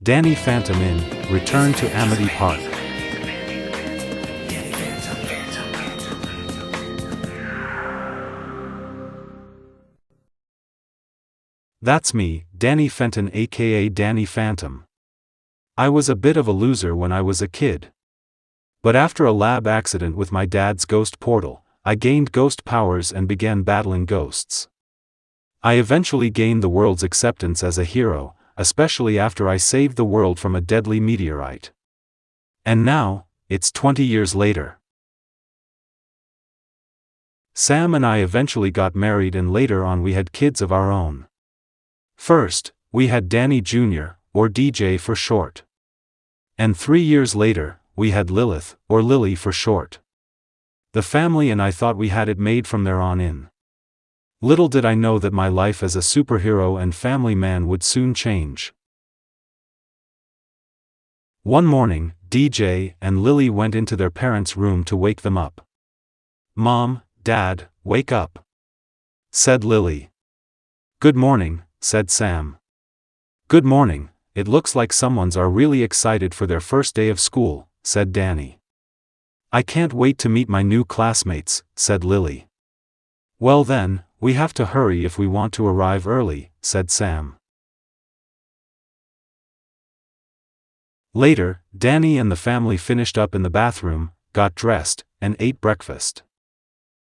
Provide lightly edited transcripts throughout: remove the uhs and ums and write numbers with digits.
Danny Phantom Inn, Return to Amity Park. That's me, Danny Fenton aka Danny Phantom. I was a bit of a loser when I was a kid. But after a lab accident with my dad's ghost portal, I gained ghost powers and began battling ghosts. I eventually gained the world's acceptance as a hero, especially after I saved the world from a deadly meteorite. And now, it's 20 years later. Sam and I eventually got married and later on we had kids of our own. First, we had Danny Jr., or DJ for short. And 3 years later, we had Lilith, or Lily for short. The family and I thought we had it made from there on in. Little did I know that my life as a superhero and family man would soon change. One morning, DJ and Lily went into their parents' room to wake them up. "Mom, Dad, wake up," said Lily. "Good morning," said Sam. "Good morning, it looks like someone's are really excited for their first day of school," said Danny. "I can't wait to meet my new classmates," said Lily. "Well then, we have to hurry if we want to arrive early," said Sam. Later, Danny and the family finished up in the bathroom, got dressed, and ate breakfast.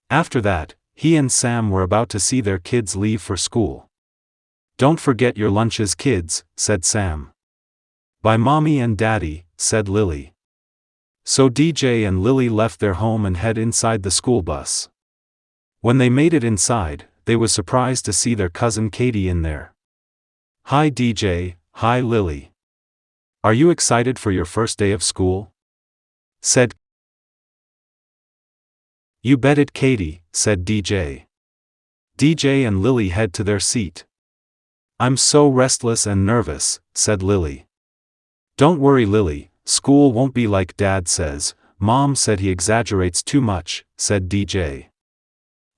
After that, he and Sam were about to see their kids leave for school. "Don't forget your lunches, kids," said Sam. "Bye Mommy and Daddy," said Lily. So DJ and Lily left their home and head inside the school bus. When they made it inside, they were surprised to see their cousin Katie in there. "Hi DJ, hi Lily. Are you excited for your first day of school?" said. "You bet it, Katie," said DJ. DJ and Lily head to their seat. "I'm so restless and nervous," said Lily. "Don't worry Lily, school won't be like Dad says, Mom said he exaggerates too much," said DJ.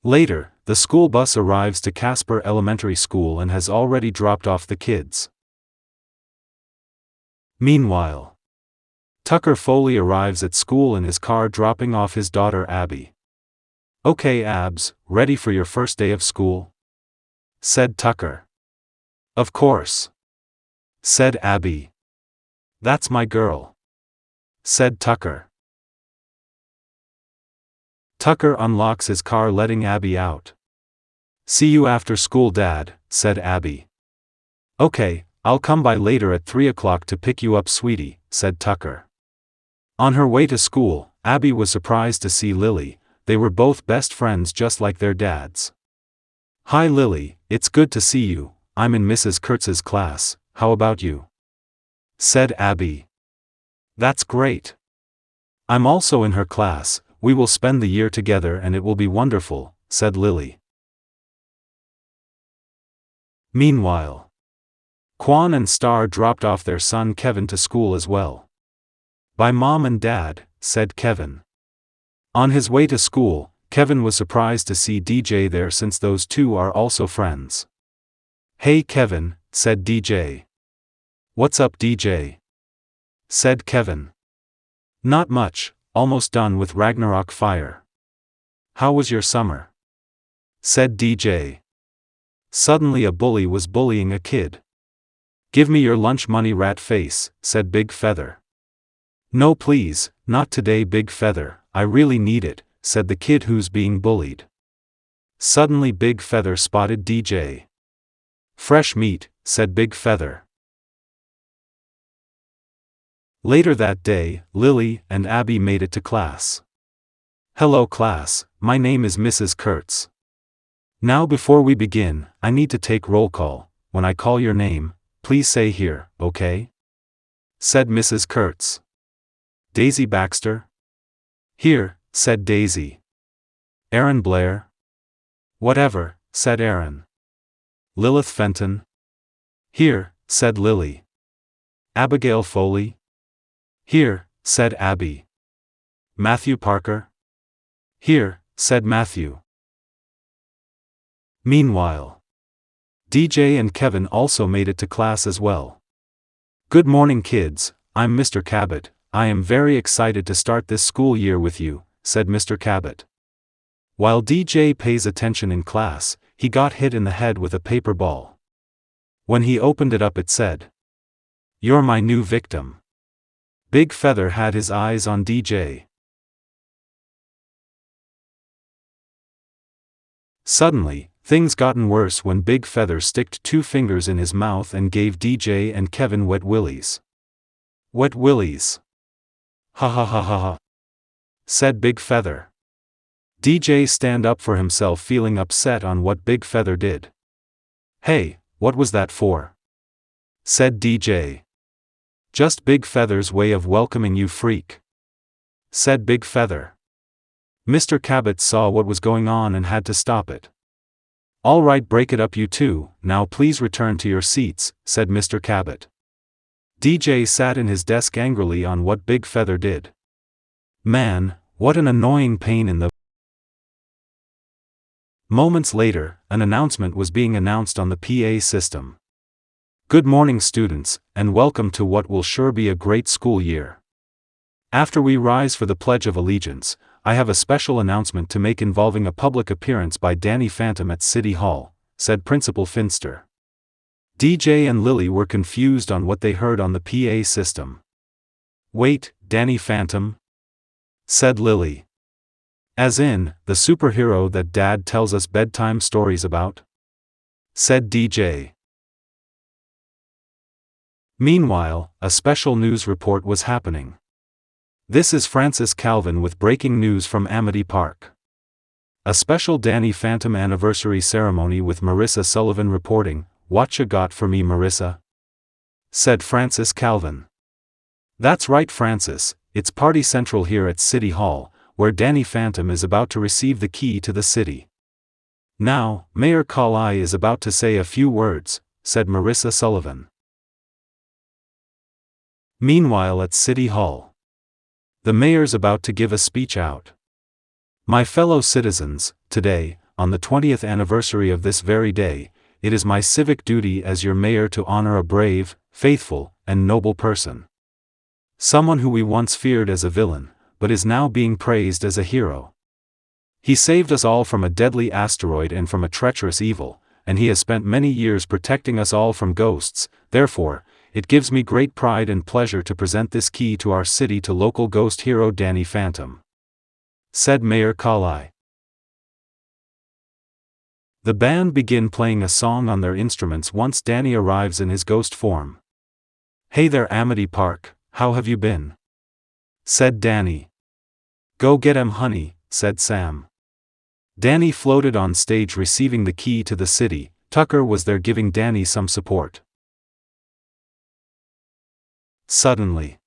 Later, the school bus arrives to Casper Elementary School and has already dropped off the kids. Meanwhile, Tucker Foley arrives at school in his car dropping off his daughter Abby. "Okay Abs, ready for your first day of school?" said Tucker. "Of course," said Abby. "That's my girl," said Tucker. Tucker unlocks his car letting Abby out. "See you after school Dad," said Abby. "Okay, I'll come by later at 3 o'clock to pick you up sweetie," said Tucker. On her way to school, Abby was surprised to see Lily. They were both best friends just like their dads. "Hi Lily, it's good to see you, I'm in Mrs. Kurtz's class, how about you?" said Abby. "That's great. I'm also in her class, we will spend the year together and it will be wonderful," said Lily. Meanwhile, Quan and Star dropped off their son Kevin to school as well. "Bye Mom and Dad," said Kevin. On his way to school, Kevin was surprised to see DJ there since those two are also friends. "Hey Kevin," said DJ. "What's up DJ?" said Kevin. "Not much, almost done with Ragnarok Fire. How was your summer?" said DJ. Suddenly a bully was bullying a kid. "Give me your lunch money rat face," said Big Feather. "No please, not today Big Feather, I really need it," said the kid who's being bullied. Suddenly Big Feather spotted DJ. "Fresh meat," said Big Feather. Later that day, Lily and Abby made it to class. "Hello class, my name is Mrs. Kurtz. Now before we begin, I need to take roll call. When I call your name, please say here, okay?" said Mrs. Kurtz. "Daisy Baxter?" "Here," said Daisy. "Aaron Blair?" "Whatever," said Aaron. "Lilith Fenton?" "Here," said Lily. "Abigail Foley?" "Here," said Abby. "Matthew Parker?" "Here," said Matthew. Meanwhile, DJ and Kevin also made it to class as well. Good morning kids, I'm Mr. Cabot. I am very excited to start this school year with you, said Mr. Cabot. While DJ pays attention in class, he got hit in the head with a paper ball. When he opened it up it said, "You're my new victim." Big Feather had his eyes on DJ. Suddenly, things gotten worse when Big Feather sticked 2 fingers in his mouth and gave DJ and Kevin wet willies. Wet willies. Ha ha ha ha ha, said Big Feather. DJ stand up for himself, feeling upset on what Big Feather did. Hey, what was that for? Said DJ. Just Big Feather's way of welcoming you, freak, said Big Feather. Mr. Cabot saw what was going on and had to stop it. All right, break it up you two, now please return to your seats, said Mr. Cabot. DJ sat in his desk angrily on what Big Feather did. Man, what an annoying pain in the... Moments later, an announcement was being announced on the PA system. Good morning students, and welcome to what will sure be a great school year. After we rise for the Pledge of Allegiance, I have a special announcement to make involving a public appearance by Danny Phantom at City Hall, said Principal Finster. DJ and Lily were confused on what they heard on the PA system. Wait, Danny Phantom? Said Lily. As in, the superhero that Dad tells us bedtime stories about? Said DJ. Meanwhile, a special news report was happening. This is Francis Calvin with breaking news from Amity Park. A special Danny Phantom anniversary ceremony with Marissa Sullivan reporting. Whatcha got for me, Marissa? Said Francis Calvin. That's right, Francis, it's Party Central here at City Hall, where Danny Phantom is about to receive the key to the city. Now, Mayor Kali is about to say a few words, said Marissa Sullivan. Meanwhile at City Hall. The mayor's about to give a speech out. My fellow citizens, today, on the 20th anniversary of this very day, it is my civic duty as your mayor to honor a brave, faithful, and noble person. Someone who we once feared as a villain, but is now being praised as a hero. He saved us all from a deadly asteroid and from a treacherous evil, and he has spent many years protecting us all from ghosts. Therefore, it gives me great pride and pleasure to present this key to our city to local ghost hero Danny Phantom, said Mayor Kali. The band begin playing a song on their instruments once Danny arrives in his ghost form. Hey there Amity Park, how have you been? Said Danny. Go get 'em honey, said Sam. Danny floated on stage receiving the key to the city. Tucker was there giving Danny some support. Suddenly.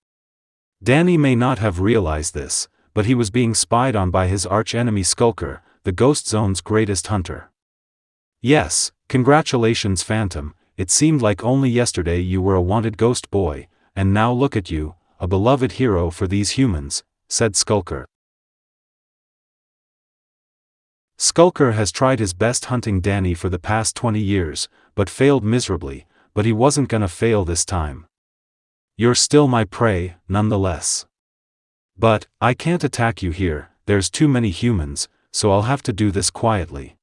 Danny may not have realized this, but he was being spied on by his arch-enemy Skulker, the Ghost Zone's greatest hunter. Yes, congratulations Phantom, it seemed like only yesterday you were a wanted ghost boy, and now look at you, a beloved hero for these humans, said Skulker. Skulker has tried his best hunting Danny for the past 20 years, but failed miserably, but he wasn't gonna fail this time. You're still my prey, nonetheless. But, I can't attack you here, there's too many humans, so I'll have to do this quietly.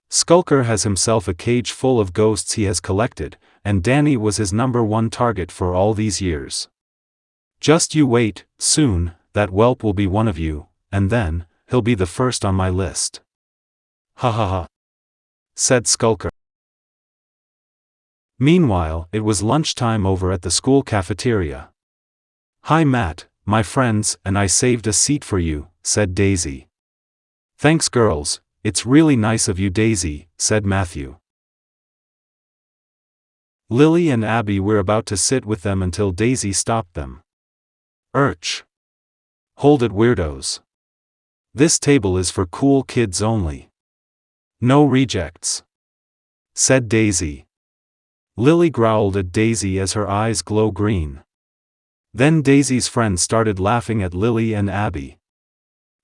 Skulker has himself a cage full of ghosts he has collected, and Danny was his #1 target for all these years. Just you wait, soon, that whelp will be one of you, and then, he'll be the first on my list. Ha ha ha, said Skulker. Meanwhile, it was lunchtime over at the school cafeteria. Hi Matt, my friends, and I saved a seat for you, said Daisy. Thanks girls, it's really nice of you Daisy, said Matthew. Lily and Abby were about to sit with them until Daisy stopped them. Hold it weirdos. This table is for cool kids only. No rejects, said Daisy. Lily growled at Daisy as her eyes glow green. Then Daisy's friends started laughing at Lily and Abby.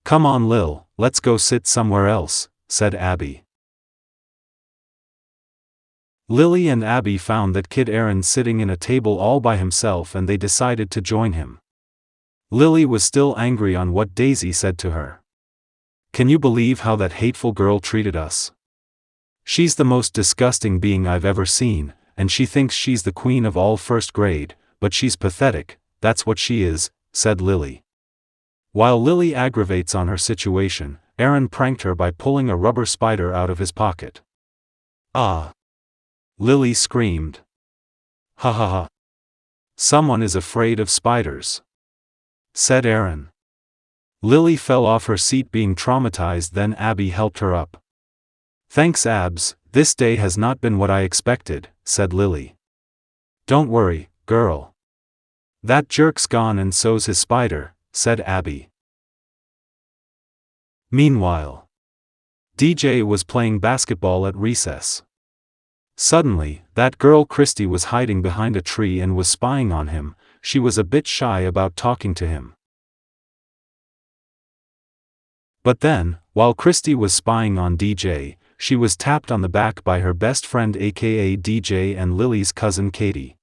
Come on Lil, let's go sit somewhere else, said Abby. Lily and Abby found that kid Aaron sitting in a table all by himself and they decided to join him. Lily was still angry on what Daisy said to her. "Can you believe how that hateful girl treated us? She's the most disgusting being I've ever seen, and she thinks she's the queen of all first grade, but she's pathetic, that's what she is," said Lily. While Lily aggravates on her situation, Aaron pranked her by pulling a rubber spider out of his pocket. "Ah!" Lily screamed. "Ha ha ha! Someone is afraid of spiders," said Aaron. Lily fell off her seat being traumatized, then Abby helped her up. "Thanks Abs, this day has not been what I expected," said Lily. "Don't worry, girl. That jerk's gone and so's his spider," said Abby. Meanwhile, DJ was playing basketball at recess. Suddenly, that girl Christy was hiding behind a tree and was spying on him. She was a bit shy about talking to him. But then, while Christy was spying on DJ, she was tapped on the back by her best friend aka DJ and Lily's cousin Katie.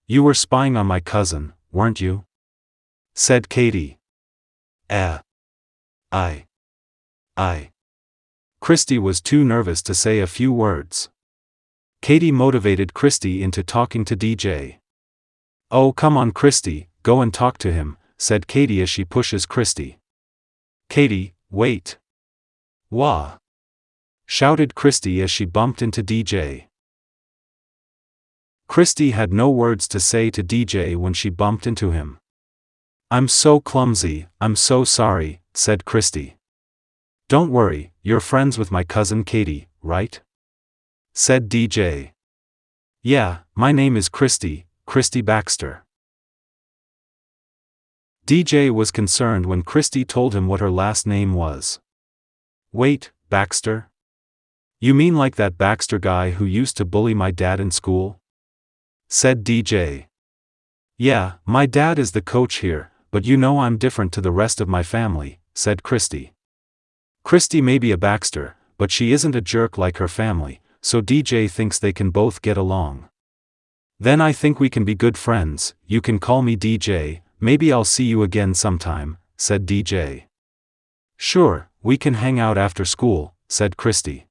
"You were spying on my cousin, weren't you?" said Katie. I. Christy was too nervous to say a few words. Katie motivated Christy into talking to DJ. "Oh come on Christy, go and talk to him," said Katie as she pushes Christy. "Katie, wait." "Wah!" shouted Christy as she bumped into DJ. Christy had no words to say to DJ when she bumped into him. "I'm so clumsy, I'm so sorry," said Christy. "Don't worry, you're friends with my cousin Katie, right?" said DJ. "Yeah, my name is Christy Baxter." DJ was concerned when Christy told him what her last name was. "Wait, Baxter? You mean like that Baxter guy who used to bully my dad in school?" said DJ. "Yeah, my dad is the coach here, but you know I'm different to the rest of my family," said Christy. Christy may be a Baxter, but she isn't a jerk like her family, so DJ thinks they can both get along. "Then I think we can be good friends, you can call me DJ, maybe I'll see you again sometime," said DJ. "Sure, we can hang out after school," said Christy.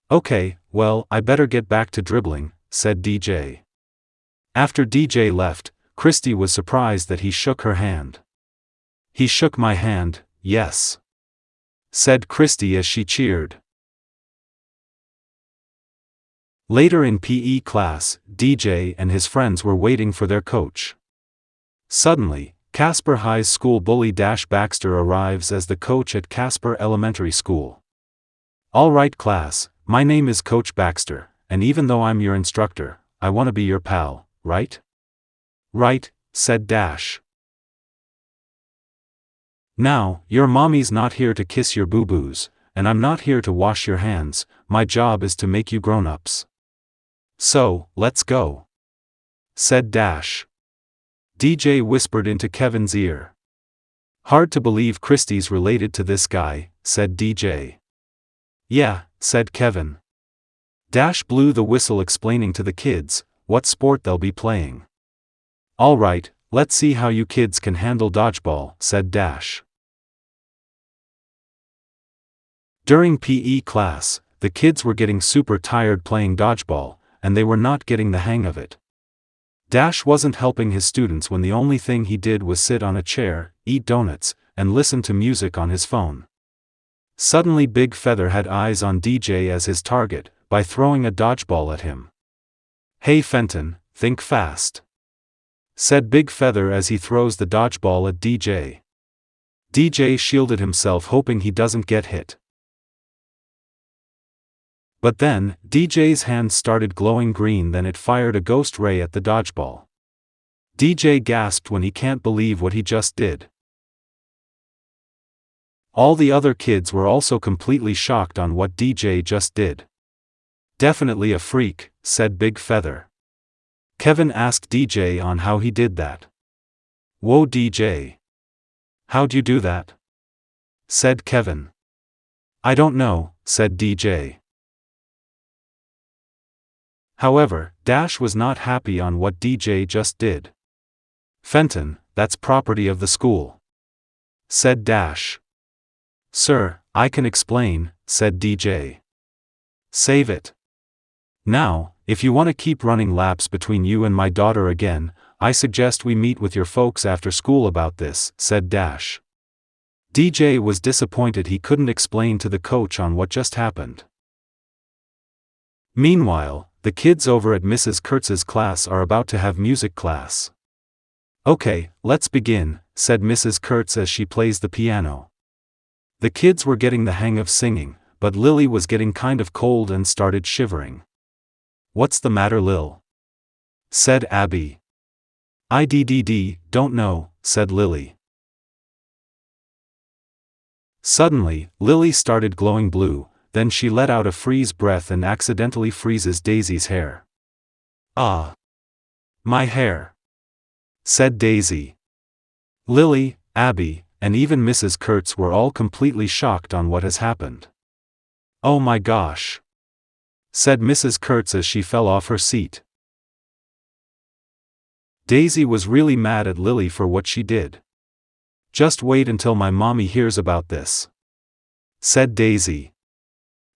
"Okay, well, I better get back to dribbling," said DJ. After DJ left, Christy was surprised that he shook her hand. "He shook my hand, yes," said Christy as she cheered. Later in PE class, DJ and his friends were waiting for their coach. Suddenly, Casper High's school bully Baxter arrives as the coach at Casper Elementary School. "All right class, my name is Coach Baxter, and even though I'm your instructor, I want to be your pal, right?" "Right," said Dash. "Now, your mommy's not here to kiss your boo-boos, and I'm not here to wash your hands, my job is to make you grown-ups. So, let's go," said Dash. DJ whispered into Kevin's ear. "Hard to believe Christy's related to this guy," said DJ. "Yeah," said Kevin. Dash blew the whistle explaining to the kids what sport they'll be playing. "All right, let's see how you kids can handle dodgeball," said Dash. During PE class, the kids were getting super tired playing dodgeball, and they were not getting the hang of it. Dash wasn't helping his students when the only thing he did was sit on a chair, eat donuts, and listen to music on his phone. Suddenly Big Feather had eyes on DJ as his target, by throwing a dodgeball at him. "Hey Fenton, think fast," said Big Feather as he throws the dodgeball at DJ. DJ shielded himself hoping he doesn't get hit. But then, DJ's hand started glowing green, then it fired a ghost ray at the dodgeball. DJ gasped when he can't believe what he just did. All the other kids were also completely shocked on what DJ just did. "Definitely a freak," said Big Feather. Kevin asked DJ on how he did that. "Whoa DJ. How'd you do that?" said Kevin. "I don't know," said DJ. However, Dash was not happy on what DJ just did. "Fenton, that's property of the school," said Dash. "Sir, I can explain," said DJ. "Save it. Now, if you want to keep running laps between you and my daughter again, I suggest we meet with your folks after school about this," said Dash. DJ was disappointed he couldn't explain to the coach on what just happened. Meanwhile, the kids over at Mrs. Kurtz's class are about to have music class. "Okay, let's begin," said Mrs. Kurtz as she plays the piano. The kids were getting the hang of singing, but Lily was getting kind of cold and started shivering. "What's the matter, Lil?" said Abby. "I don't know," said Lily. Suddenly, Lily started glowing blue, then she let out a freeze breath and accidentally freezes Daisy's hair. "Ah! My hair!" said Daisy. Lily, Abby, and even Mrs. Kurtz were all completely shocked on what has happened. "Oh my gosh!" said Mrs. Kurtz as she fell off her seat. Daisy was really mad at Lily for what she did. "Just wait until my mommy hears about this," said Daisy.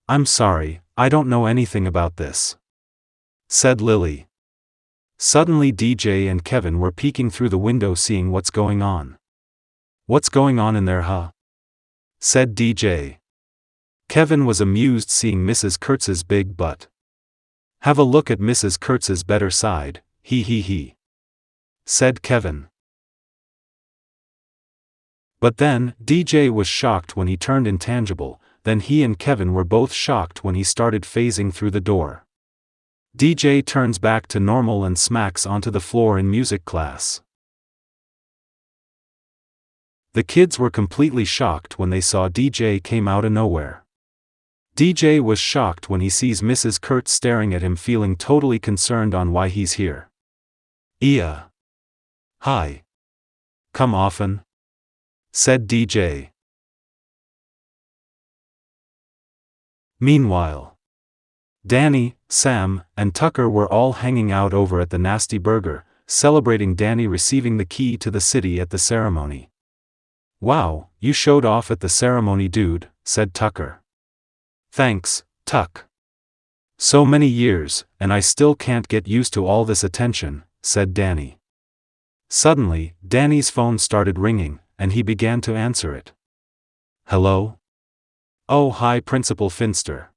"I'm sorry, I don't know anything about this," said Lily. Suddenly DJ and Kevin were peeking through the window seeing what's going on. "What's going on in there, huh?" said DJ. Kevin was amused seeing Mrs. Kurtz's big butt. "Have a look at Mrs. Kurtz's better side, he, said Kevin. But then, DJ was shocked when he turned intangible, then he and Kevin were both shocked when he started phasing through the door. DJ turns back to normal and smacks onto the floor in music class. The kids were completely shocked when they saw DJ came out of nowhere. DJ was shocked when he sees Mrs. Kurtz staring at him, feeling totally concerned on why he's here. "Yeah. Hi. Come often?" said DJ. Meanwhile, Danny, Sam, and Tucker were all hanging out over at the Nasty Burger, celebrating Danny receiving the key to the city at the ceremony. "Wow, you showed off at the ceremony, dude," said Tucker. "Thanks, Tuck. So many years, and I still can't get used to all this attention," said Danny. Suddenly, Danny's phone started ringing, and he began to answer it. "Hello? Oh, hi, Principal Finster."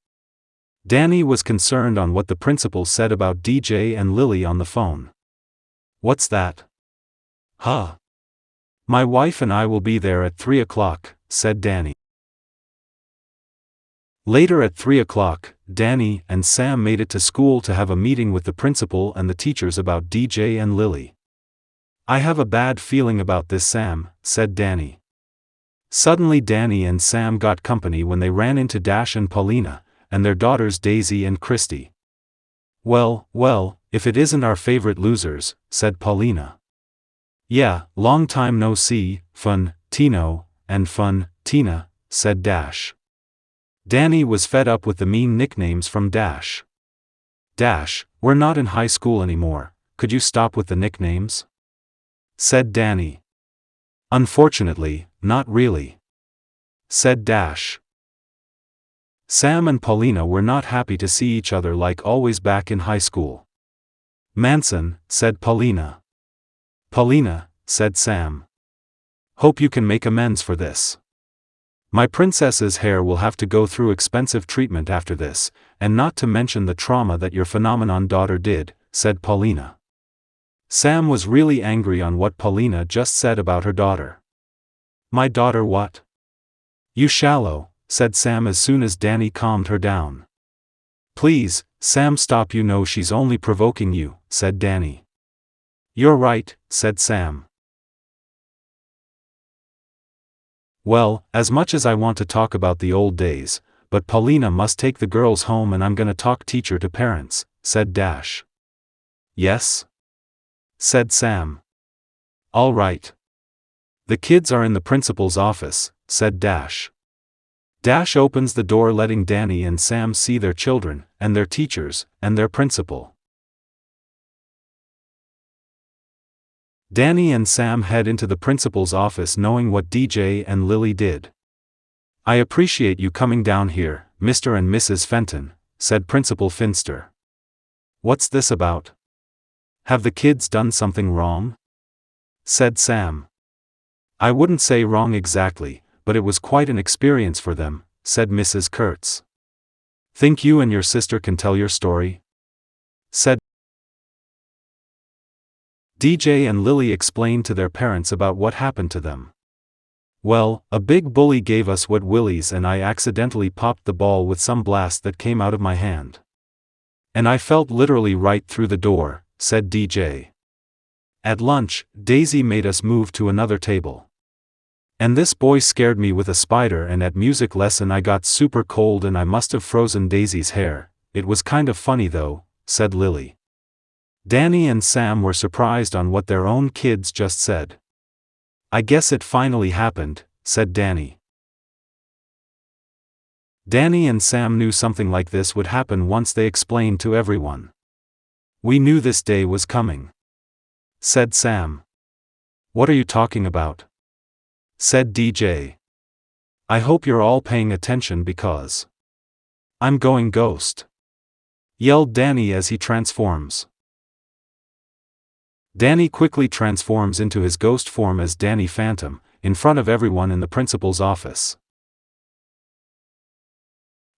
Danny was concerned on what the principal said about DJ and Lily on the phone. "What's that?" "Huh? My wife and I will be there at 3 o'clock, said Danny. Later at 3 o'clock, Danny and Sam made it to school to have a meeting with the principal and the teachers about DJ and Lily. "I have a bad feeling about this, Sam," said Danny. Suddenly Danny and Sam got company when they ran into Dash and Paulina, and their daughters Daisy and Christy. Well, if it isn't our favorite losers," said Paulina. "Yeah, long time no see, fun, Tino, and fun, Tina," said Dash. Danny was fed up with the mean nicknames from Dash. "Dash, we're not in high school anymore, could you stop with the nicknames?" said Danny. "Unfortunately, not really," said Dash. Sam and Paulina were not happy to see each other like always back in high school. "Manson," said Paulina. "Paulina," said Sam. "Hope you can make amends for this. My princess's hair will have to go through expensive treatment after this, and not to mention the trauma that your phenomenon daughter did," said Paulina. Sam was really angry on what Paulina just said about her daughter. "My daughter what?" "You shallow," said Sam as soon as Danny calmed her down. "Please, Sam, stop, you know she's only provoking you," said Danny. "You're right," said Sam. "Well, as much as I want to talk about the old days, but Paulina must take the girls home and I'm gonna talk teacher to parents," said Dash. "Yes?" said Sam. "All right. The kids are in the principal's office," said Dash. Dash opens the door letting Danny and Sam see their children, and their teachers, and their principal. Danny and Sam head into the principal's office knowing what DJ and Lily did. "I appreciate you coming down here, Mr. and Mrs. Fenton," said Principal Finster. "What's this about? Have the kids done something wrong?" said Sam. "I wouldn't say wrong exactly, but it was quite an experience for them," said Mrs. Kurtz. "Think you and your sister can tell your story?" said DJ and Lily explained to their parents about what happened to them. "Well, a big bully gave us wet willies and I accidentally popped the ball with some blast that came out of my hand. And I felt literally right through the door," said DJ. "At lunch, Daisy made us move to another table. And this boy scared me with a spider, and at music lesson I got super cold and I must have frozen Daisy's hair. It was kind of funny though," said Lily. Danny and Sam were surprised on what their own kids just said. "I guess it finally happened," said Danny. Danny and Sam knew something like this would happen once they explained to everyone. "We knew this day was coming," said Sam. "What are you talking about?" said DJ. "I hope you're all paying attention because I'm going ghost," yelled Danny as he transforms. Danny quickly transforms into his ghost form as Danny Phantom, in front of everyone in the principal's office.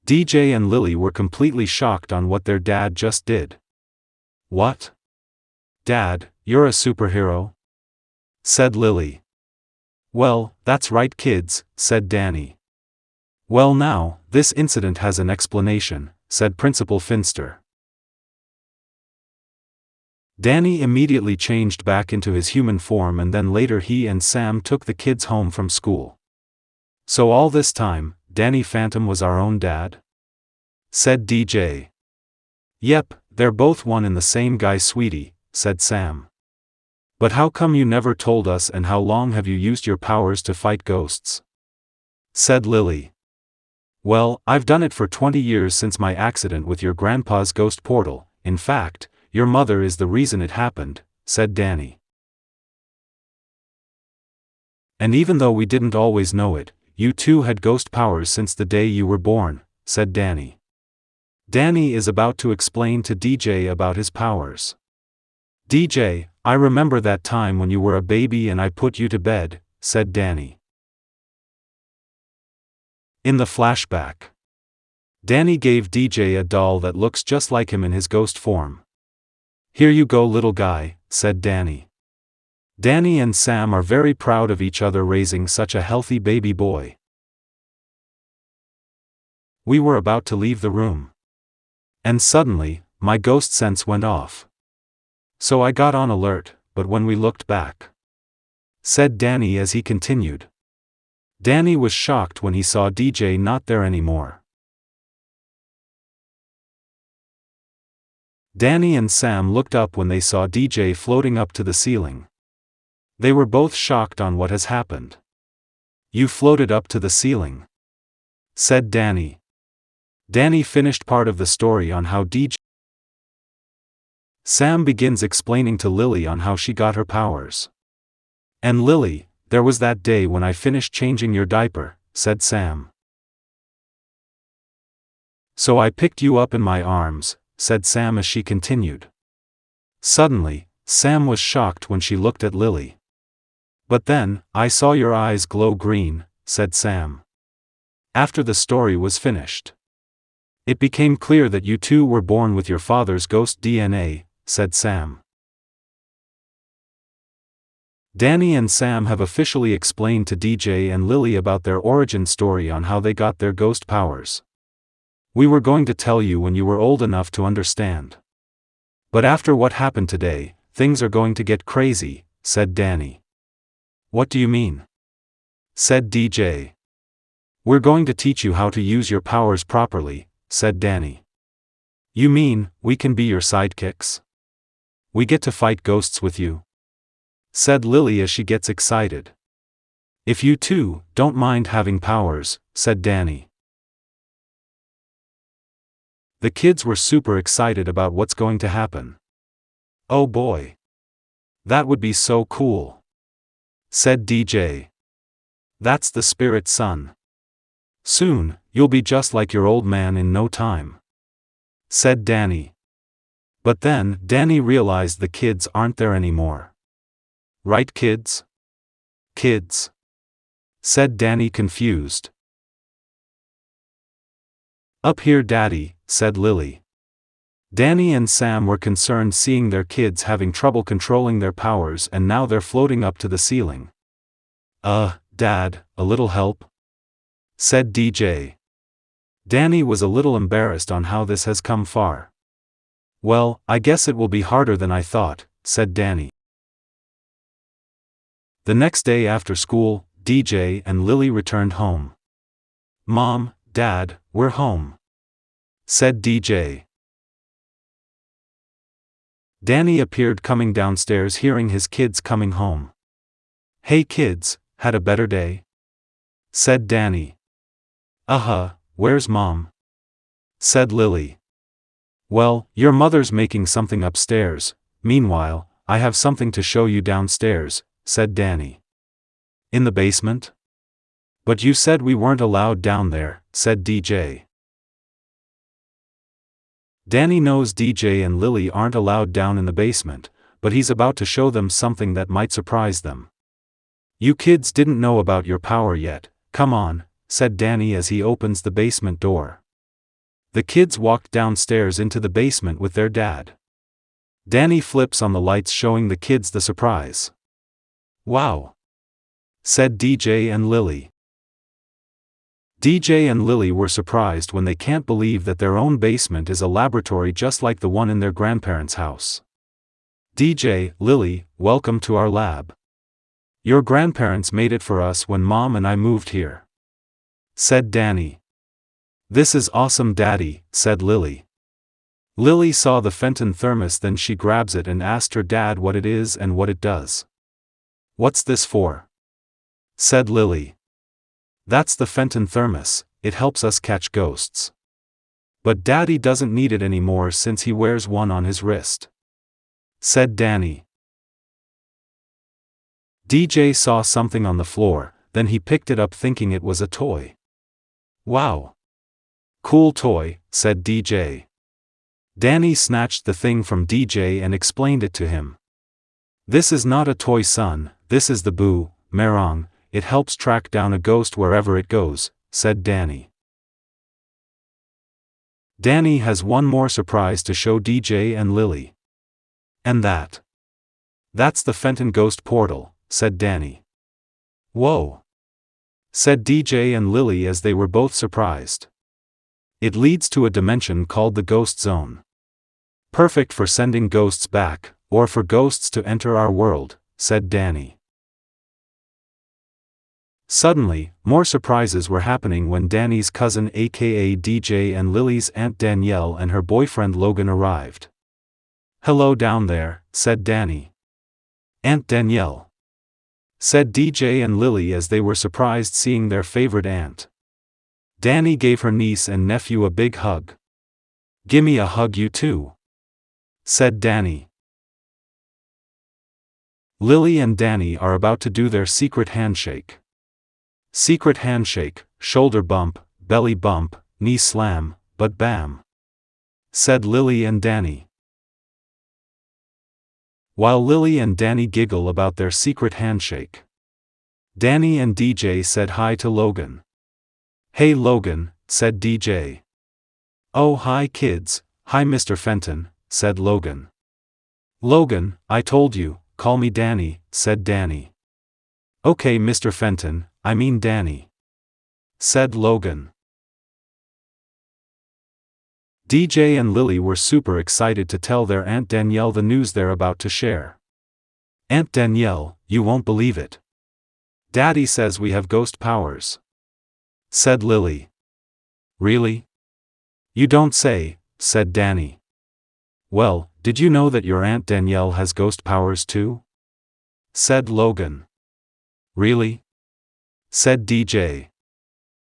DJ and Lily were completely shocked on what their dad just did. "What? Dad, you're a superhero?" said Lily. "Well, that's right kids," said Danny. "Well now, this incident has an explanation," said Principal Finster. Danny immediately changed back into his human form and then later he and Sam took the kids home from school. "So all this time, Danny Phantom was our own dad?" said DJ. "Yep, they're both one and the same guy sweetie," said Sam. "But how come you never told us, and how long have you used your powers to fight ghosts?" said Lily. "Well, I've done it for 20 years since my accident with your grandpa's ghost portal. In fact, your mother is the reason it happened," said Danny. "And even though we didn't always know it, you too had ghost powers since the day you were born," said Danny. Danny is about to explain to DJ about his powers. "DJ, I remember that time when you were a baby and I put you to bed," said Danny. In the flashback, Danny gave DJ a doll that looks just like him in his ghost form. "Here you go little guy," said Danny. Danny and Sam are very proud of each other raising such a healthy baby boy. We were about to leave the room. And suddenly, my ghost sense went off. So I got on alert, but when we looked back," said Danny as he continued. Danny was shocked when he saw DJ not there anymore. Danny and Sam looked up when they saw DJ floating up to the ceiling. They were both shocked on what has happened. "You floated up to the ceiling," said Danny. Danny finished part of the story on how DJ. Sam begins explaining to Lily on how she got her powers. "And Lily, there was that day when I finished changing your diaper," said Sam. "So I picked you up in my arms," said Sam as she continued. Suddenly, Sam was shocked when she looked at Lily. "But then, I saw your eyes glow green," said Sam. After the story was finished, "It became clear that you two were born with your father's ghost DNA," said Sam. Danny and Sam have officially explained to DJ and Lily about their origin story on how they got their ghost powers. "We were going to tell you when you were old enough to understand. But after what happened today, things are going to get crazy," said Danny. "What do you mean?" said DJ. "We're going to teach you how to use your powers properly," said Danny. "You mean, we can be your sidekicks? We get to fight ghosts with you?" said Lily as she gets excited. "If you too don't mind having powers," said Danny. The kids were super excited about what's going to happen. Oh boy! That would be so cool, said DJ. That's the spirit, son. Soon, you'll be just like your old man in no time, said Danny. But then, Danny realized the kids aren't there anymore. Right, kids? Kids? Said Danny, confused. Up here, Daddy, said Lily. Danny and Sam were concerned seeing their kids having trouble controlling their powers, and now they're floating up to the ceiling. Dad, a little help? Said DJ. Danny was a little embarrassed on how this has come far. Well, I guess it will be harder than I thought, said Danny. The next day after school, DJ and Lily returned home. Mom, Dad, we're home, said DJ. Danny appeared coming downstairs hearing his kids coming home. Hey kids, had a better day? Said Danny. Where's Mom? Said Lily. Well, your mother's making something upstairs. Meanwhile, I have something to show you downstairs, said Danny. In the basement? But you said we weren't allowed down there, said DJ. Danny knows DJ and Lily aren't allowed down in the basement, but he's about to show them something that might surprise them. You kids didn't know about your power yet, come on, said Danny as he opens the basement door. The kids walked downstairs into the basement with their dad. Danny flips on the lights showing the kids the surprise. Wow! Said DJ and Lily. DJ and Lily were surprised when they can't believe that their own basement is a laboratory just like the one in their grandparents' house. DJ, Lily, welcome to our lab. Your grandparents made it for us when Mom and I moved here, said Danny. This is awesome, Daddy, said Lily. Lily saw the Fenton thermos, then she grabs it and asked her dad what it is and what it does. What's this for? Said Lily. That's the Fenton thermos, it helps us catch ghosts. But Daddy doesn't need it anymore since he wears one on his wrist, said Danny. DJ saw something on the floor, then he picked it up thinking it was a toy. Wow! Cool toy, said DJ. Danny snatched the thing from DJ and explained it to him. This is not a toy, son, this is the boomerang, it helps track down a ghost wherever it goes, said Danny. Danny has one more surprise to show DJ and Lily. And that's the Fenton ghost portal, said Danny. Whoa! Said DJ and Lily as they were both surprised. It leads to a dimension called the Ghost Zone. Perfect for sending ghosts back, or for ghosts to enter our world, said Danny. Suddenly, more surprises were happening when Danny's cousin aka DJ and Lily's Aunt Danielle and her boyfriend Logan arrived. Hello down there, said Danny. Aunt Danielle, said DJ and Lily as they were surprised seeing their favorite aunt. Danny gave her niece and nephew a big hug. Gimme a hug, you too, said Danny. Lily and Danny are about to do their secret handshake. Secret handshake, shoulder bump, belly bump, knee slam, but bam, said Lily and Danny. While Lily and Danny giggle about their secret handshake, Danny and DJ said hi to Logan. Hey Logan, said DJ. Oh hi kids, hi Mr. Fenton, said Logan. Logan, I told you, call me Danny, said Danny. Okay Mr. Fenton, I mean Danny, said Logan. DJ and Lily were super excited to tell their Aunt Danielle the news they're about to share. Aunt Danielle, you won't believe it. Daddy says we have ghost powers, said Lily. Really? You don't say, said Danny. Well, did you know that your Aunt Danielle has ghost powers too? Said Logan. Really? Said DJ.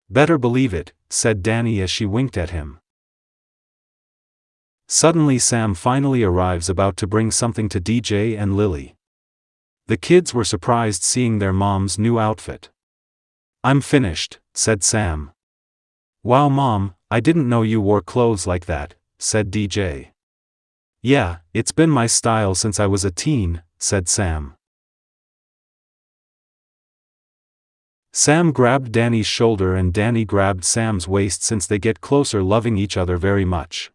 Better believe it, said Danny as she winked at him. Suddenly Sam finally arrives about to bring something to DJ and Lily. The kids were surprised seeing their mom's new outfit. "I'm finished," said Sam. "Wow Mom, I didn't know you wore clothes like that," said DJ. "Yeah, it's been my style since I was a teen," said Sam. Sam grabbed Danny's shoulder and Danny grabbed Sam's waist since they get closer, loving each other very much.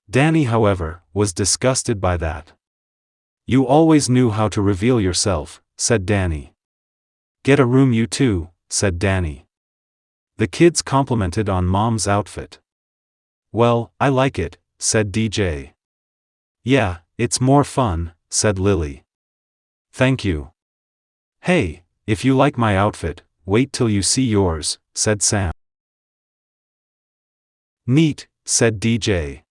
Danny, however, was disgusted by that. "You always knew how to reveal yourself," said Danny. "Get a room you two," said Danny. The kids complimented on Mom's outfit. "Well, I like it," said DJ. "Yeah, it's more fun," said Lily. "Thank you." "Hey, if you like my outfit, wait till you see yours," said Sam. "Neat," said DJ.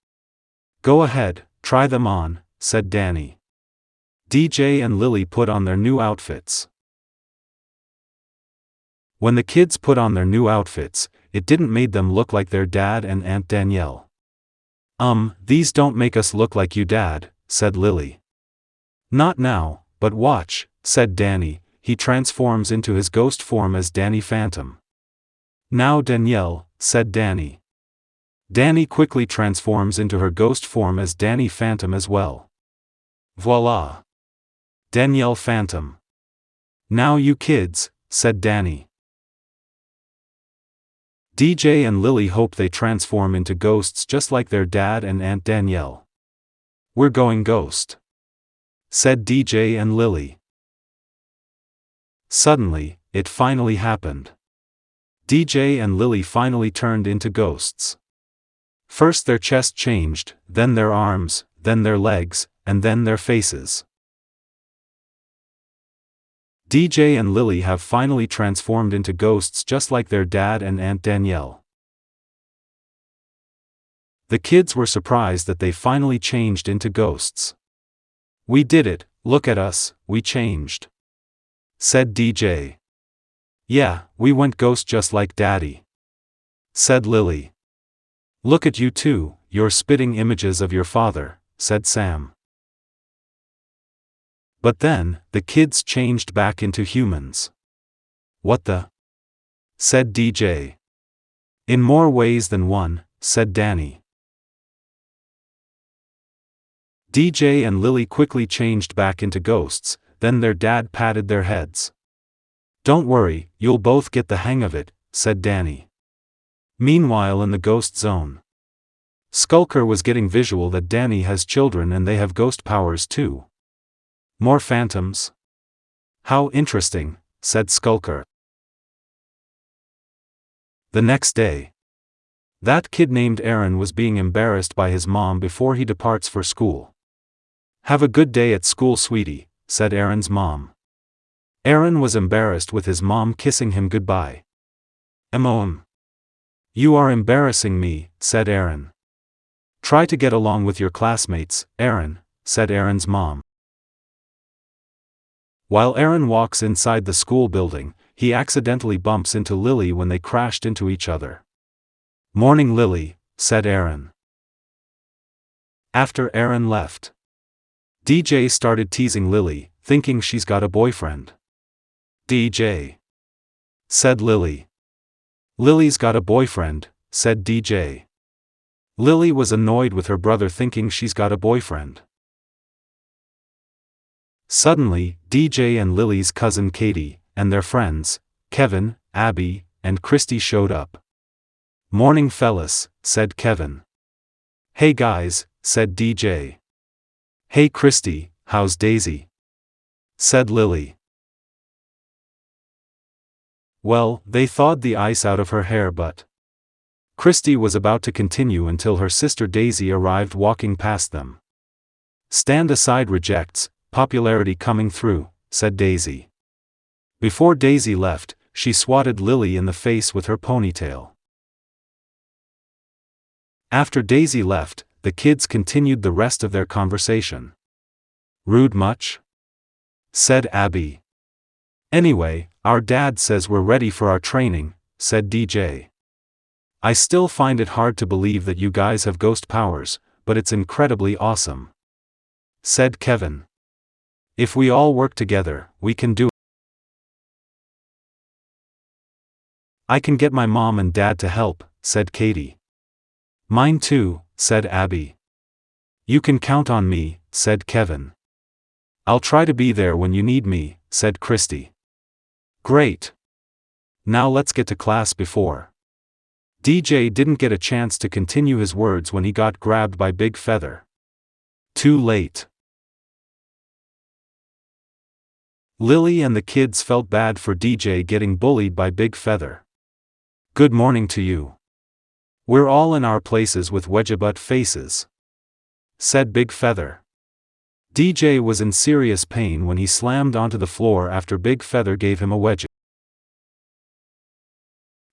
"Go ahead, try them on," said Danny. DJ and Lily put on their new outfits. When the kids put on their new outfits, it didn't make them look like their dad and Aunt Danielle. These don't make us look like you, Dad," said Lily. "Not now, but watch," said Danny. He transforms into his ghost form as Danny Phantom. "Now Danielle," said Danny. Danny quickly transforms into her ghost form as Danny Phantom as well. Voila! Danielle Phantom. "Now you kids," said Danny. DJ and Lily hope they transform into ghosts just like their dad and Aunt Danielle. "We're going ghost," said DJ and Lily. Suddenly, it finally happened. DJ and Lily finally turned into ghosts. First their chest changed, then their arms, then their legs, and then their faces. DJ and Lily have finally transformed into ghosts just like their dad and Aunt Danielle. The kids were surprised that they finally changed into ghosts. "We did it, look at us, we changed," said DJ. "Yeah, we went ghost just like Daddy," said Lily. "Look at you too, you're spitting images of your father," said Sam. But then, the kids changed back into humans. "What the?" said DJ. "In more ways than one," said Danny. DJ and Lily quickly changed back into ghosts, then their dad patted their heads. "Don't worry, you'll both get the hang of it," said Danny. Meanwhile in the ghost zone, Skulker was getting visual that Danny has children and they have ghost powers too. "More phantoms? How interesting," said Skulker. The next day, that kid named Aaron was being embarrassed by his mom before he departs for school. "Have a good day at school, sweetie," said Aaron's mom. Aaron was embarrassed with his mom kissing him goodbye. "You are embarrassing me," said Aaron. "Try to get along with your classmates, Aaron," said Aaron's mom. While Aaron walks inside the school building, he accidentally bumps into Lily when they crashed into each other. "Morning, Lily," said Aaron. After Aaron left, DJ started teasing Lily, thinking she's got a boyfriend. "DJ," said Lily. "Lily's got a boyfriend," said DJ. Lily was annoyed with her brother thinking she's got a boyfriend. Suddenly, DJ and Lily's cousin Katie, and their friends, Kevin, Abby, and Christy showed up. "Morning fellas," said Kevin. "Hey guys," said DJ. "Hey Christy, how's Daisy?" said Lily. Well, they thawed the ice out of her hair, but Christy was about to continue until her sister Daisy arrived walking past them. "Stand aside, rejects, popularity coming through," said Daisy. Before Daisy left, she swatted Lily in the face with her ponytail. After Daisy left, the kids continued the rest of their conversation. "Rude much?" said Abby. "Anyway, our dad says we're ready for our training," said DJ. "I still find it hard to believe that you guys have ghost powers, but it's incredibly awesome," said Kevin. If we all work together, we can do it. I can get my mom and dad to help, said Katie. Mine too, said Abby. You can count on me, said Kevin. I'll try to be there when you need me, said Christy. Great. Now let's get to class before. DJ didn't get a chance to continue his words when he got grabbed by Big Feather. Too late. Lily and the kids felt bad for DJ getting bullied by Big Feather. Good morning to you. We're all in our places with wedgebutt faces, said Big Feather. DJ was in serious pain when he slammed onto the floor after Big Feather gave him a wedge.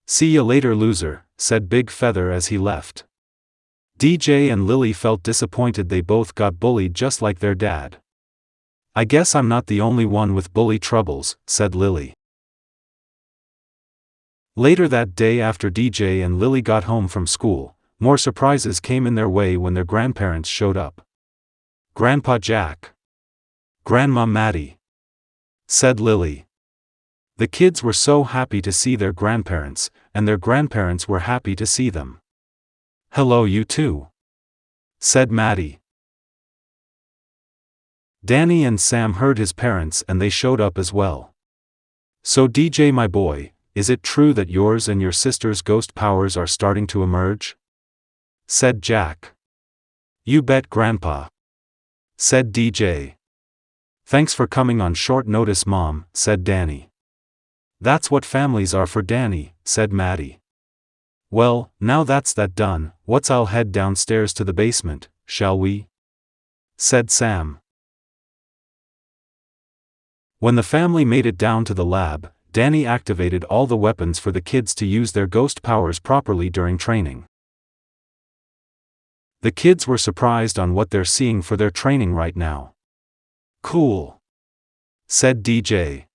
See ya later, loser, said Big Feather as he left. DJ and Lily felt disappointed they both got bullied just like their dad. I guess I'm not the only one with bully troubles, said Lily. Later that day, after DJ and Lily got home from school, more surprises came in their way when their grandparents showed up. Grandpa Jack. Grandma Matty, said Lily. The kids were so happy to see their grandparents, and their grandparents were happy to see them. Hello, you too, said Matty. Danny and Sam heard his parents and they showed up as well. So DJ, my boy, is it true that yours and your sister's ghost powers are starting to emerge? Said Jack. You bet, Grandpa, said DJ. Thanks for coming on short notice, Mom, said Danny. That's what families are for, Danny, said Matty. Well, now that's that done, I'll head downstairs to the basement, shall we? Said Sam. When the family made it down to the lab, Danny activated all the weapons for the kids to use their ghost powers properly during training. The kids were surprised on what they're seeing for their training right now. Cool, said DJ.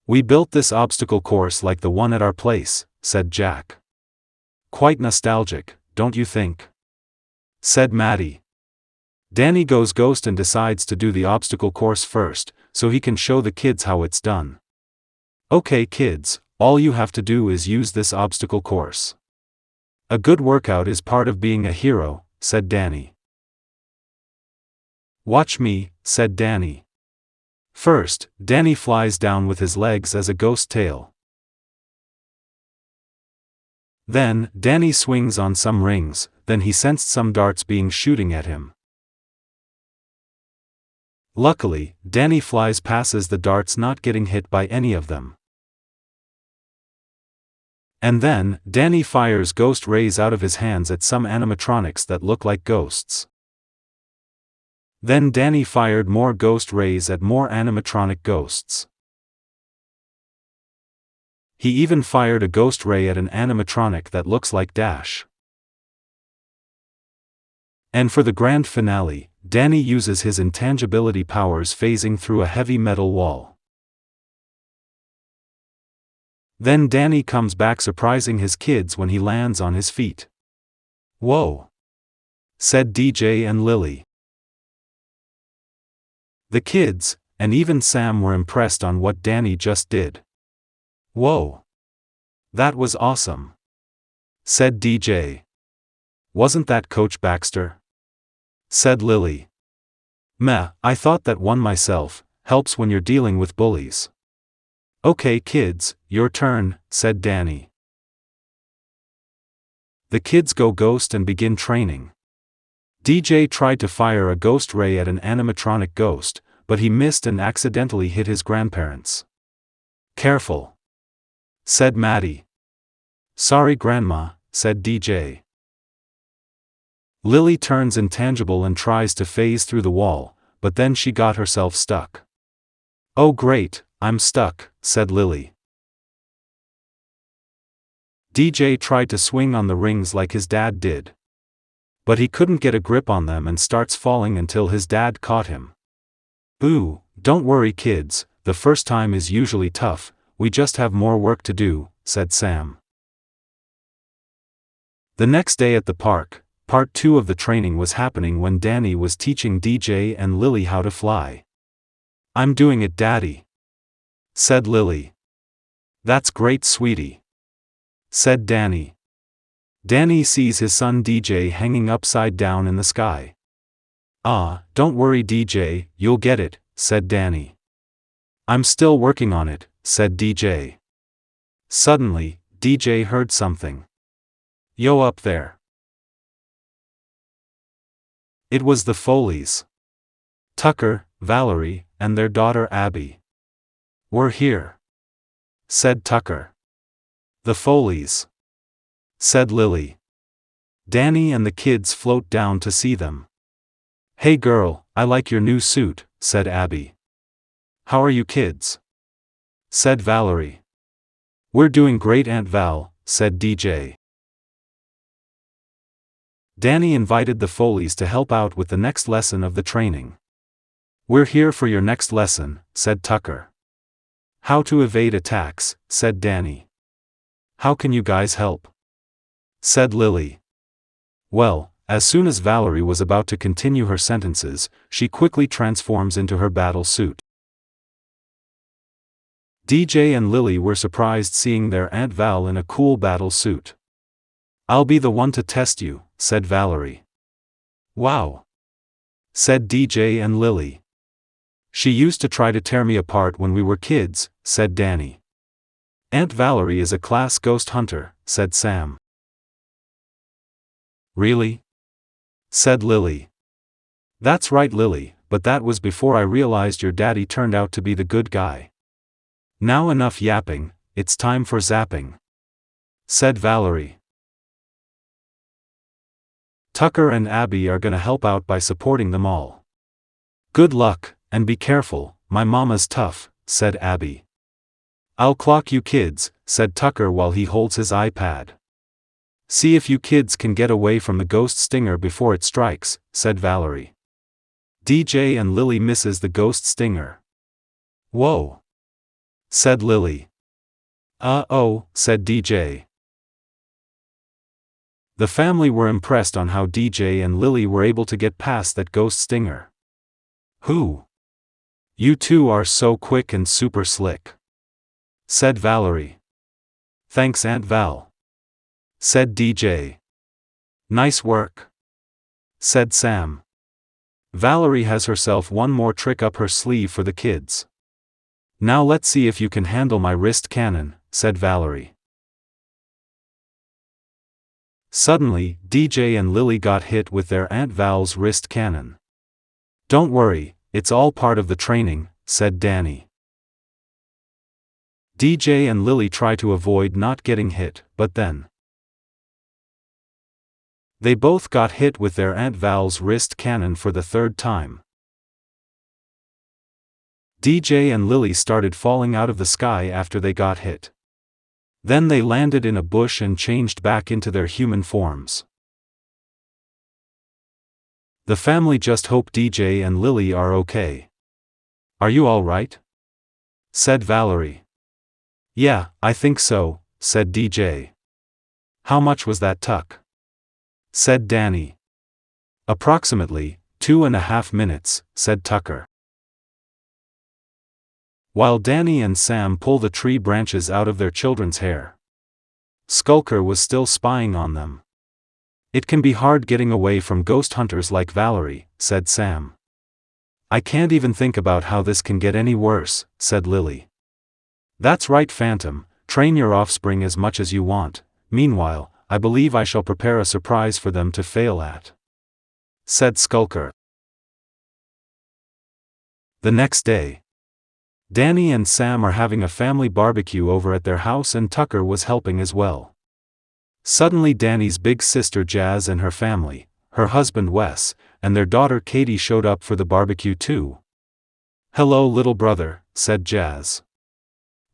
We built this obstacle course like the one at our place, said Jack. Quite nostalgic, don't you think? Said Matty. Danny goes ghost and decides to do the obstacle course first, so he can show the kids how it's done. Okay kids, all you have to do is use this obstacle course. A good workout is part of being a hero, said Danny. Watch me, said Danny. First, Danny flies down with his legs as a ghost tail. Then, Danny swings on some rings, then he sensed some darts being shooting at him. Luckily, Danny flies past the darts, not getting hit by any of them. And then, Danny fires ghost rays out of his hands at some animatronics that look like ghosts. Then Danny fired more ghost rays at more animatronic ghosts. He even fired a ghost ray at an animatronic that looks like Dash. And for the grand finale, Danny uses his intangibility powers phasing through a heavy metal wall. Then Danny comes back surprising his kids when he lands on his feet. Whoa, said DJ and Lily. The kids, and even Sam, were impressed on what Danny just did. Whoa. That was awesome, said DJ. Wasn't that Coach Baxter? Said Lily. Meh, I thought that one myself, helps when you're dealing with bullies. Okay kids, your turn, said Danny. The kids go ghost and begin training. DJ tried to fire a ghost ray at an animatronic ghost, but he missed and accidentally hit his grandparents. Careful, said Matty. Sorry Grandma, said DJ. Lily turns intangible and tries to phase through the wall, but then she got herself stuck. Oh great, I'm stuck, said Lily. DJ tried to swing on the rings like his dad did. But he couldn't get a grip on them and starts falling until his dad caught him. Ooh, don't worry kids, the first time is usually tough, we just have more work to do, said Sam. The next day at the park, part 2 of the training was happening when Danny was teaching DJ and Lily how to fly. I'm doing it, Daddy, said Lily. That's great, sweetie, said Danny. Danny sees his son DJ hanging upside down in the sky. Ah, don't worry, DJ, you'll get it, said Danny. I'm still working on it, said DJ. Suddenly, DJ heard something. Yo, up there. It was the Foleys. Tucker, Valerie, and their daughter Abby. We're here, said Tucker. The Foleys, said Lily. Danny and the kids float down to see them. Hey girl, I like your new suit, said Abby. How are you kids? Said Valerie. We're doing great, Aunt Val, said DJ. Danny invited the Foleys to help out with the next lesson of the training. We're here for your next lesson, said Tucker. How to evade attacks, said Danny. How can you guys help? Said Lily. Well, as soon as Valerie was about to continue her sentences, she quickly transforms into her battle suit. DJ and Lily were surprised seeing their Aunt Val in a cool battle suit. I'll be the one to test you, said Valerie. Wow, said DJ and Lily. She used to try to tear me apart when we were kids, said Danny. Aunt Valerie is a class ghost hunter, said Sam. Really? Said Lily. That's right, Lily, but that was before I realized your daddy turned out to be the good guy. Now enough yapping, it's time for zapping, said Valerie. Tucker and Abby are gonna help out by supporting them all. Good luck, and be careful, my mama's tough, said Abby. I'll clock you kids, said Tucker while he holds his iPad. See if you kids can get away from the ghost stinger before it strikes, said Valerie. DJ and Lily misses the ghost stinger. Whoa, said Lily. Uh-oh, said DJ. The family were impressed on how DJ and Lily were able to get past that ghost stinger. Who? You two are so quick and super slick, said Valerie. Thanks, Aunt Val, said DJ. Nice work, said Sam. Valerie has herself one more trick up her sleeve for the kids. Now let's see if you can handle my wrist cannon, said Valerie. Suddenly, DJ and Lily got hit with their Aunt Val's wrist cannon. Don't worry, it's all part of the training, said Danny. DJ and Lily try to avoid not getting hit, but then they both got hit with their Aunt Val's wrist cannon for the third time. DJ and Lily started falling out of the sky after they got hit. Then they landed in a bush and changed back into their human forms. The family just hope DJ and Lily are okay. Are you all right? Said Valerie. Yeah, I think so, said DJ. How much was that, Tuck? Said Danny. Approximately 2.5 minutes, said Tucker. While Danny and Sam pull the tree branches out of their children's hair, Skulker was still spying on them. It can be hard getting away from ghost hunters like Valerie, said Sam. I can't even think about how this can get any worse, said Lily. That's right, Phantom, train your offspring as much as you want. Meanwhile, I believe I shall prepare a surprise for them to fail at, said Skulker. The next day, Danny and Sam are having a family barbecue over at their house and Tucker was helping as well. Suddenly Danny's big sister Jazz and her family, her husband Wes, and their daughter Katie showed up for the barbecue too. Hello little brother, said Jazz.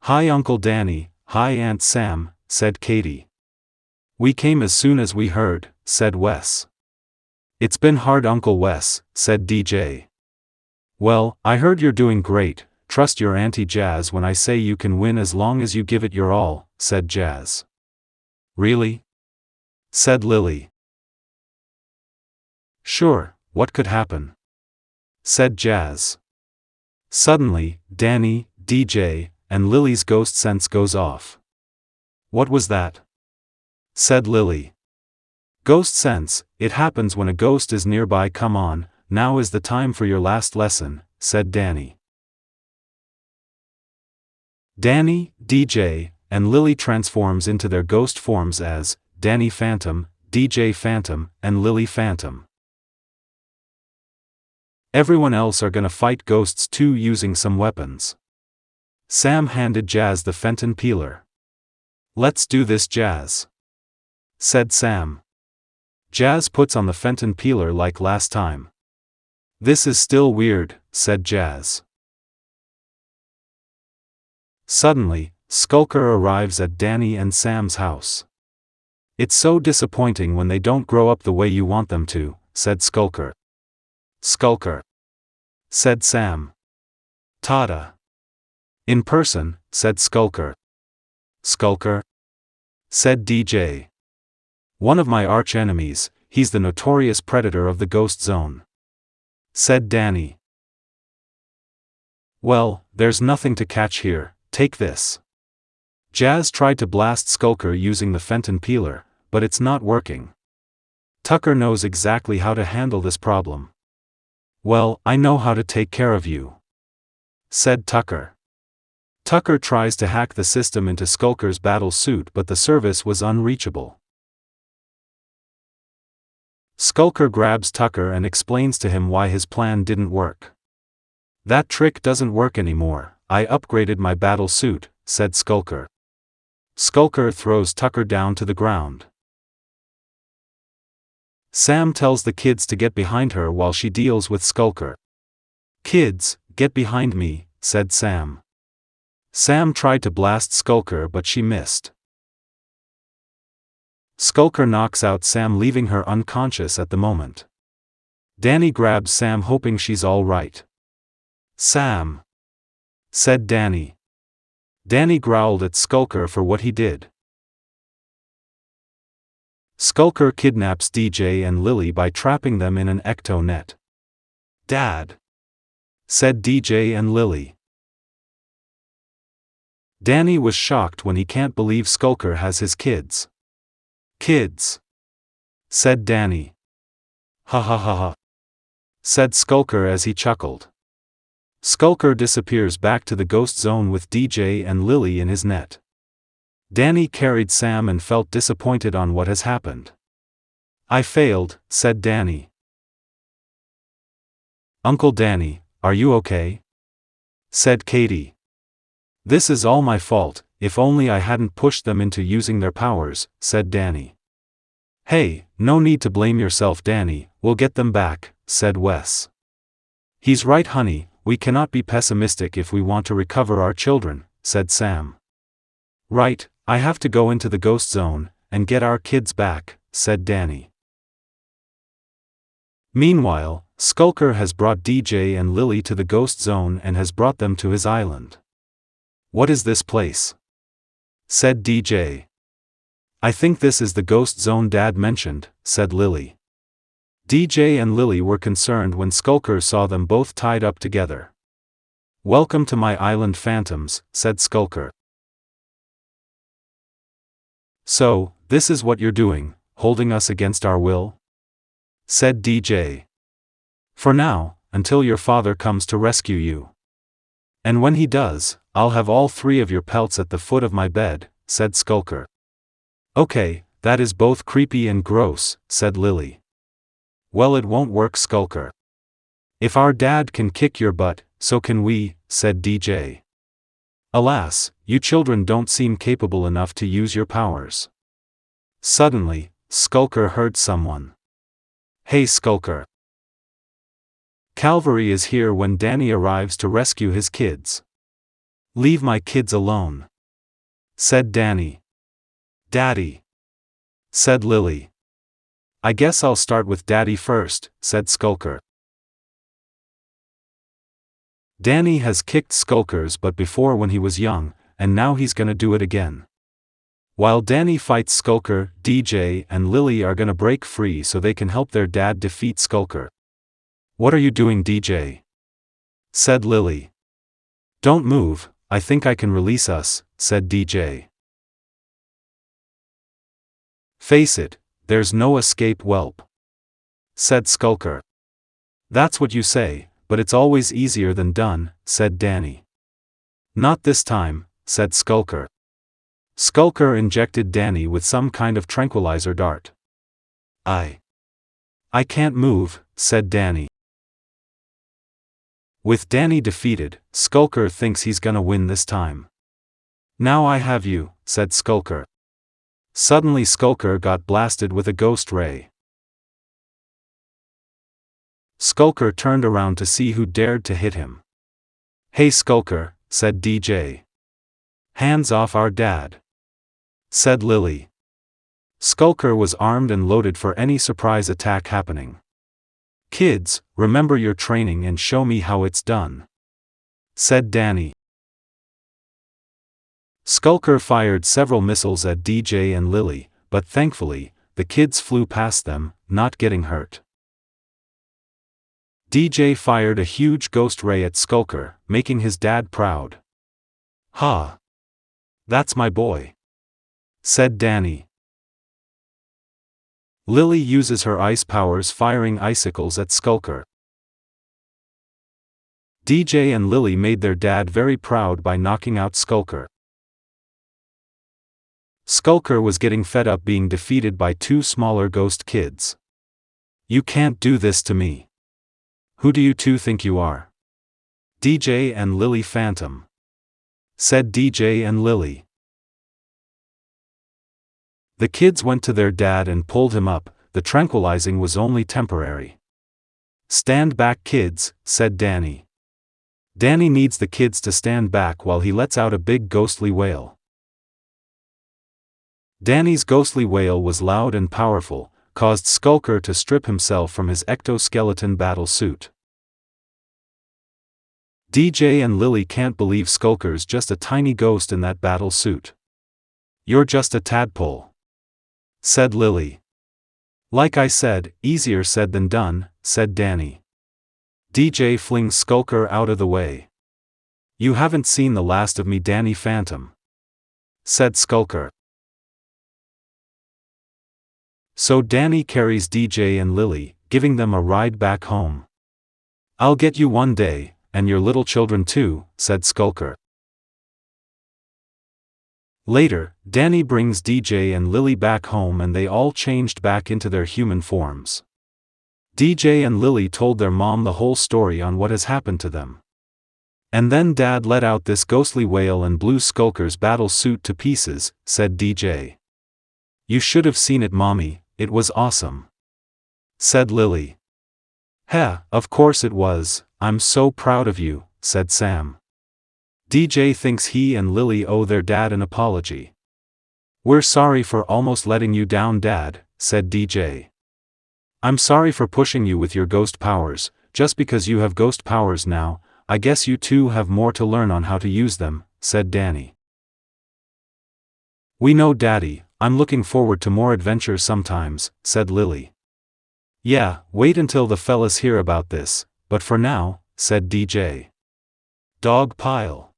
Hi Uncle Danny, hi Aunt Sam, said Katie. We came as soon as we heard, said Wes. It's been hard Uncle Wes, said DJ. Well, I heard you're doing great. Trust your Auntie Jazz when I say you can win as long as you give it your all, said Jazz. Really? Said Lily. Sure, what could happen? Said Jazz. Suddenly, Danny, DJ, and Lily's ghost sense goes off. "What was that?" said Lily. "Ghost sense, it happens when a ghost is nearby. Come on, now is the time for your last lesson," said Danny. Danny, DJ, and Lily transforms into their ghost forms as Danny Phantom, DJ Phantom, and Lily Phantom. Everyone else are gonna fight ghosts too using some weapons. Sam handed Jazz the Fenton peeler. "Let's do this, Jazz," said Sam. Jazz puts on the Fenton peeler like last time. "This is still weird," said Jazz. Suddenly, Skulker arrives at Danny and Sam's house. "It's so disappointing when they don't grow up the way you want them to," said Skulker. "Skulker," said Sam. "Tada." "In person," said Skulker. "Skulker," said DJ. "One of my arch enemies, he's the notorious predator of the ghost zone," said Danny. "Well, there's nothing to catch here, take this." Jazz tried to blast Skulker using the Fenton peeler, but it's not working. Tucker knows exactly how to handle this problem. "Well, I know how to take care of you," said Tucker. Tucker tries to hack the system into Skulker's battle suit, but the service was unreachable. Skulker grabs Tucker and explains to him why his plan didn't work. "That trick doesn't work anymore, I upgraded my battle suit," said Skulker. Skulker throws Tucker down to the ground. Sam tells the kids to get behind her while she deals with Skulker. "Kids, get behind me," said Sam. Sam tried to blast Skulker but she missed. Skulker knocks out Sam, leaving her unconscious at the moment. Danny grabs Sam hoping she's all right. "Sam," said Danny. Danny growled at Skulker for what he did. Skulker kidnaps DJ and Lily by trapping them in an ecto net. "Dad," said DJ and Lily. Danny was shocked when he can't believe Skulker has his kids. "Kids," said Danny. "Ha ha ha ha," said Skulker as he chuckled. Skulker disappears back to the ghost zone with DJ and Lily in his net. Danny carried Sam and felt disappointed on what has happened. "I failed," said Danny. "Uncle Danny, are you okay?" said Katie. "This is all my fault, if only I hadn't pushed them into using their powers," said Danny. "Hey, no need to blame yourself, Danny, we'll get them back," said Wes. "He's right, honey, we cannot be pessimistic if we want to recover our children," said Sam. "Right, I have to go into the ghost zone and get our kids back," said Danny. Meanwhile, Skulker has brought DJ and Lily to the ghost zone and has brought them to his island. "What is this place?" said DJ. "I think this is the ghost zone Dad mentioned," said Lily. DJ and Lily were concerned when Skulker saw them both tied up together. "Welcome to my island, phantoms," said Skulker. "So, this is what you're doing, holding us against our will?" said DJ. "For now, until your father comes to rescue you. And when he does, I'll have all three of your pelts at the foot of my bed," said Skulker. "Okay, that is both creepy and gross," said Lily. "Well, it won't work, Skulker. If our dad can kick your butt, so can we," said DJ. "Alas, you children don't seem capable enough to use your powers." Suddenly, Skulker heard someone. "Hey, Skulker." Calvary is here when Danny arrives to rescue his kids. "Leave my kids alone," said Danny. "Daddy," said Lily. "I guess I'll start with Daddy first," said Skulker. Danny has kicked Skulker's butt before when he was young, and now he's gonna do it again. While Danny fights Skulker, DJ and Lily are gonna break free so they can help their dad defeat Skulker. "What are you doing, DJ?" said Lily. Don't move, I think I can release us, said DJ. Face it, there's no escape, whelp, said Skulker. That's what you say, but it's always easier than done, said Danny. Not this time, said Skulker. Skulker injected Danny with some kind of tranquilizer dart. I can't move, said Danny. With Danny defeated, Skulker thinks he's gonna win this time. Now I have you, said Skulker. Suddenly Skulker got blasted with a ghost ray. Skulker turned around to see who dared to hit him. Hey Skulker, said DJ. Hands off our dad, said Lily. Skulker was armed and loaded for any surprise attack happening. Kids, remember your training and show me how it's done, said Danny. Skulker fired several missiles at DJ and Lily, but thankfully, the kids flew past them, not getting hurt. DJ fired a huge ghost ray at Skulker, making his dad proud. Ha! That's my boy, said Danny. Lily uses her ice powers firing icicles at Skulker. DJ and Lily made their dad very proud by knocking out Skulker. Skulker was getting fed up being defeated by two smaller ghost kids. You can't do this to me. Who do you two think you are? DJ and Lily Phantom, said DJ and Lily. The kids went to their dad and pulled him up. The tranquilizing was only temporary. Stand back, kids, said Danny. Danny needs the kids to stand back while he lets out a big ghostly wail. Danny's ghostly wail was loud and powerful, caused Skulker to strip himself from his ectoskeleton battle suit. DJ and Lily can't believe Skulker's just a tiny ghost in that battle suit. You're just a tadpole, said Lily. Like I said, easier said than done, said Danny. DJ flings Skulker out of the way. You haven't seen the last of me, Danny Phantom, said Skulker. So Danny carries DJ and Lily, giving them a ride back home. I'll get you one day, and your little children too, said Skulker. Later, Danny brings DJ and Lily back home and they all changed back into their human forms. DJ and Lily told their mom the whole story on what has happened to them. And then Dad let out this ghostly wail and blew Skulker's battle suit to pieces, said DJ. You should have seen it, Mommy, it was awesome, said Lily. Heh, of course it was, I'm so proud of you, said Sam. DJ thinks he and Lily owe their dad an apology. We're sorry for almost letting you down, Dad, said DJ. I'm sorry for pushing you with your ghost powers. Just because you have ghost powers now, I guess you two have more to learn on how to use them, said Danny. We know, Daddy, I'm looking forward to more adventures sometimes, said Lily. Yeah, wait until the fellas hear about this, but for now, said DJ. Dog pile,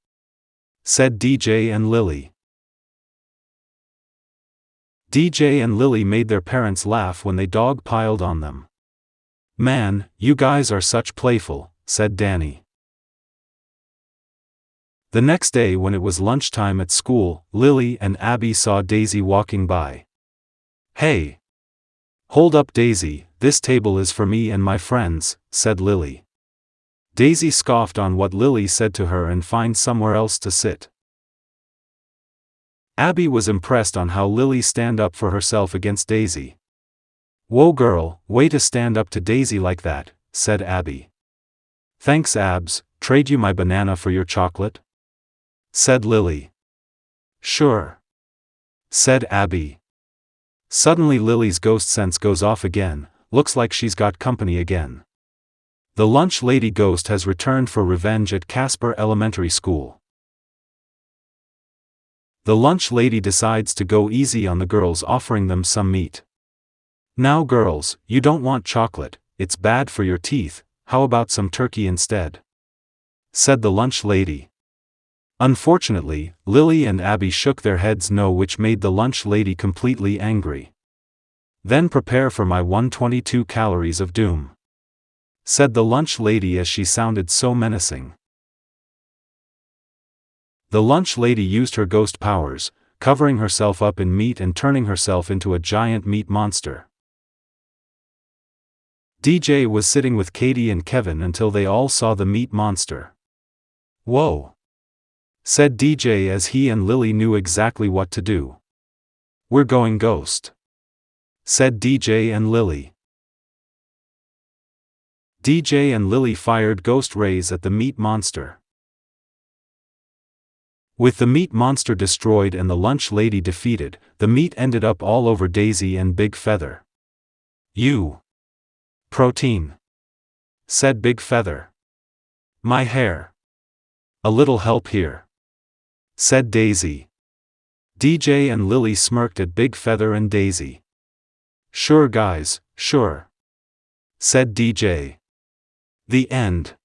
said DJ and Lily. DJ and Lily made their parents laugh when they dog piled on them. Man, you guys are such playful, said Danny. The next day when it was lunchtime at school, Lily and Abby saw Daisy walking by. Hey! Hold up, Daisy, this table is for me and my friends, said Lily. Daisy scoffed on what Lily said to her and find somewhere else to sit. Abby was impressed on how Lily stand up for herself against Daisy. Whoa girl, way to stand up to Daisy like that, said Abby. Thanks Abs, trade you my banana for your chocolate? Said Lily. Sure, said Abby. Suddenly Lily's ghost sense goes off again, looks like she's got company again. The lunch lady ghost has returned for revenge at Casper Elementary School. The lunch lady decides to go easy on the girls, offering them some meat. Now girls, you don't want chocolate, it's bad for your teeth, how about some turkey instead? Said the lunch lady. Unfortunately, Lily and Abby shook their heads no, which made the lunch lady completely angry. Then prepare for my 122 calories of doom, said the lunch lady as she sounded so menacing. The lunch lady used her ghost powers, covering herself up in meat and turning herself into a giant meat monster. DJ was sitting with Katie and Kevin until they all saw the meat monster. "Whoa," said DJ as he and Lily knew exactly what to do. "We're going ghost," said DJ and Lily. DJ and Lily fired ghost rays at the meat monster. With the meat monster destroyed and the lunch lady defeated, the meat ended up all over Daisy and Big Feather. "You protein," said Big Feather. "My hair. A little help here," said Daisy. DJ and Lily smirked at Big Feather and Daisy. "Sure guys, sure," said DJ. The end.